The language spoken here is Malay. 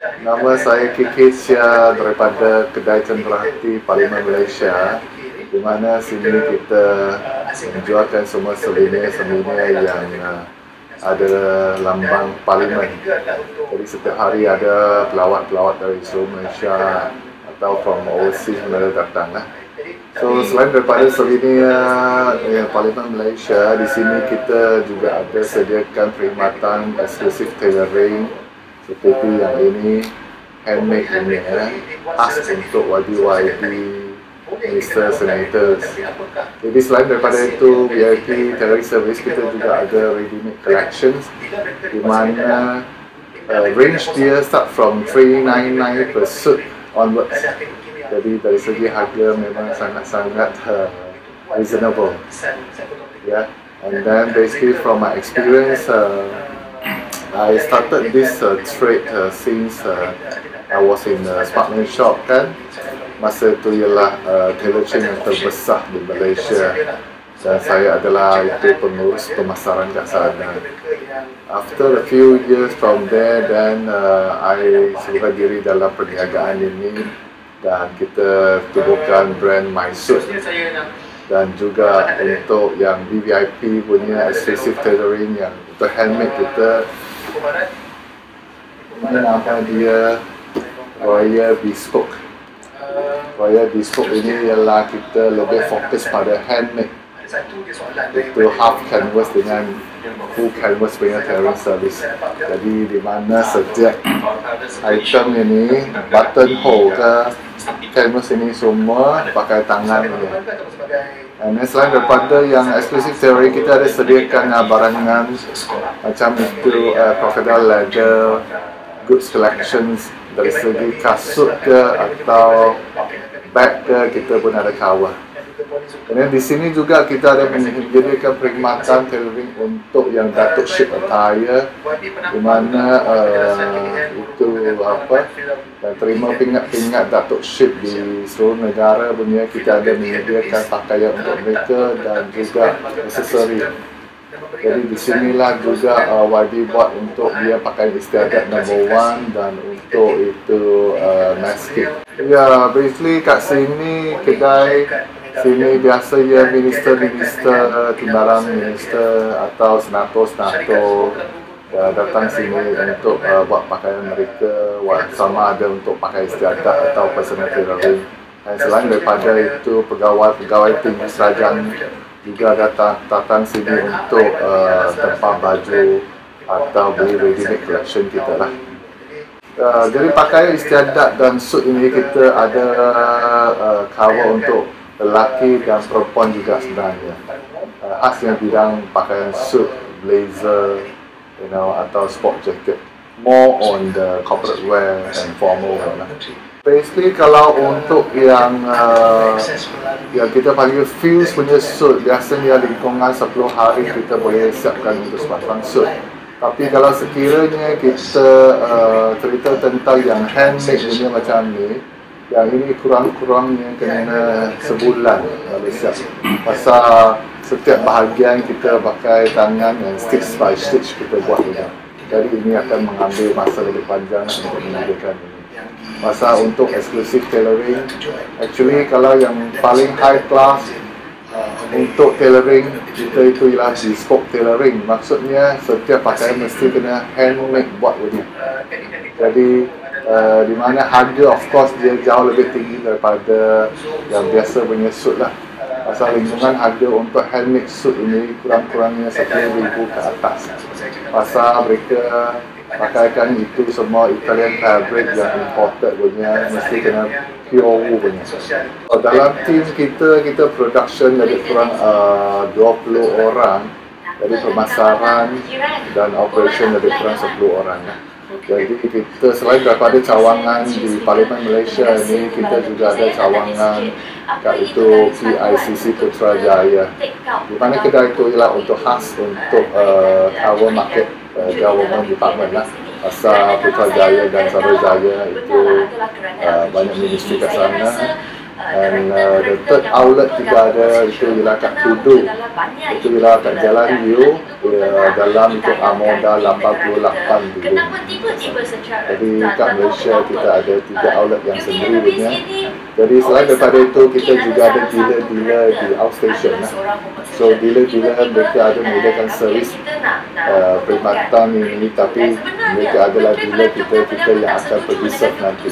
Nama saya Kiki Sia daripada Kedai Cenderawasih Parlimen Malaysia, di mana sini kita menjualkan semua souvenir yang ada lambang Parlimen. Jadi setiap hari ada pelawat-pelawat dari seluruh Malaysia atau from overseas mereka datang lah. So selain daripada souvenir Parlimen Malaysia, di sini kita juga ada sediakan perkhidmatan eksklusif tailoring seperti yang ini, handmade ini khas untuk YB Minister Senators. Jadi selain daripada itu, VIP tailoring service kita juga ada ready-made collections di mana range dia start from 399 per suit onwards. Jadi dari segi harga memang sangat-sangat reasonable. Yeah. And then basically from my experience, I started this trade since I was in a Sparkman shop kan. Masa itu ialah tailor chain yang terbesar di Malaysia dan saya adalah itu pengurus pemasaran kat sana. After a few years from there, then I serba diri dalam perniagaan ini dan kita tubuhkan brand MySuit. Dan juga untuk yang VVIP punya exclusive tailoring yang untuk handmade kita, ini nama dia Royal Bespoke. Royal Bespoke ini ialah kita lebih fokus pada handmade. Itu half canvas dengan full canvas punya tailoring service. Jadi di mana setiap item ini, buttonhole ke canvas ini semua pakai tangan ni. Dan selain daripada yang eksklusif tailoring, kita ada sediakan barangan macam itu, crocodile leather, goods collections dari segi kasut ke atau bag ke, kita pun ada cover. Dan di sini juga kita ada menyediakan perkhidmatan tailoring untuk yang Datuk Ship attire, di mana itu dan terima pingat-pingat Datuk Ship di seluruh negara punya, kita ada menyediakan pakaian untuk mereka dan juga aksesori. Jadi di sinilah juga YB buat untuk dia pakaian istiadat number 1 dan untuk itu masking. Ya, basically kat sini kedai sini biasa ya minister-minister, timbalan minister atau senator-senator datang sini untuk buat pakaian mereka, sama ada untuk pakai istiadat atau personal tailoring. Dan selain daripada itu, pegawai tinggi kerajaan juga datang sini untuk tempah baju atau beli ready-made collection kita lah. Jadi pakaian istiadat dan suit ini kita ada cover untuk lelaki dan perempuan juga sebenarnya. Khasnya bidang pakaian suit, blazer, atau sport jacket. More on the corporate wear and formal wear lah. Basically kalau untuk yang kita panggil fuse punya suit, biasanya lingkungan 10 hari kita boleh siapkan untuk sepasang suit. Tapi kalau sekiranya kita cerita tentang yang handmade punya macam ni, yang ini kurang-kurangnya kena sebulan kalau siap. Pasal setiap bahagian kita pakai tangan dan stitch by stitch kita buat juga. Jadi ini akan mengambil masa lebih panjang untuk menyediakan ini. Pasal untuk exclusive tailoring, actually kalau yang paling high class untuk tailoring kita itu ialah bespoke tailoring. Maksudnya setiap pakaian mesti kena handmade buat punya. Jadi di mana harga of course dia jauh lebih tinggi daripada yang biasa punya suit lah. Pasal lingkungan harga untuk handmade suit ini kurang-kurangnya 10,000 ke atas. Pasal mereka pakaikan itu semua Italian fabric yang imported punya, mesti kena pure wool punya. Dalam team kita production lebih kurang 20 orang. Dari pemasaran dan operation lebih kurang 10 orang. Jadi kita selain daripada cawangan di Parlimen Malaysia ini, kita juga ada cawangan kat itu PICC Putrajaya. Di mana kedai itu ialah untuk khas untuk our market government department lah. Asal Putrajaya dan Sarajaya itu banyak ministry kat sana. Dan the third outlet kita ada itu ialah kat Kudu. Itu ialah kat Jalan Yu. dalam untuk Amoda 88 dulu. Jadi kat Malaysia kita ada 3 outlet yang sendiri punya. Jadi selain daripada itu kita juga ada dealer-dealer di outstation lah. So dealer-dealer mereka ada menyediakan servis perkhidmatan ini, tapi mereka adalah dealer kita yang akan pergi serve nanti.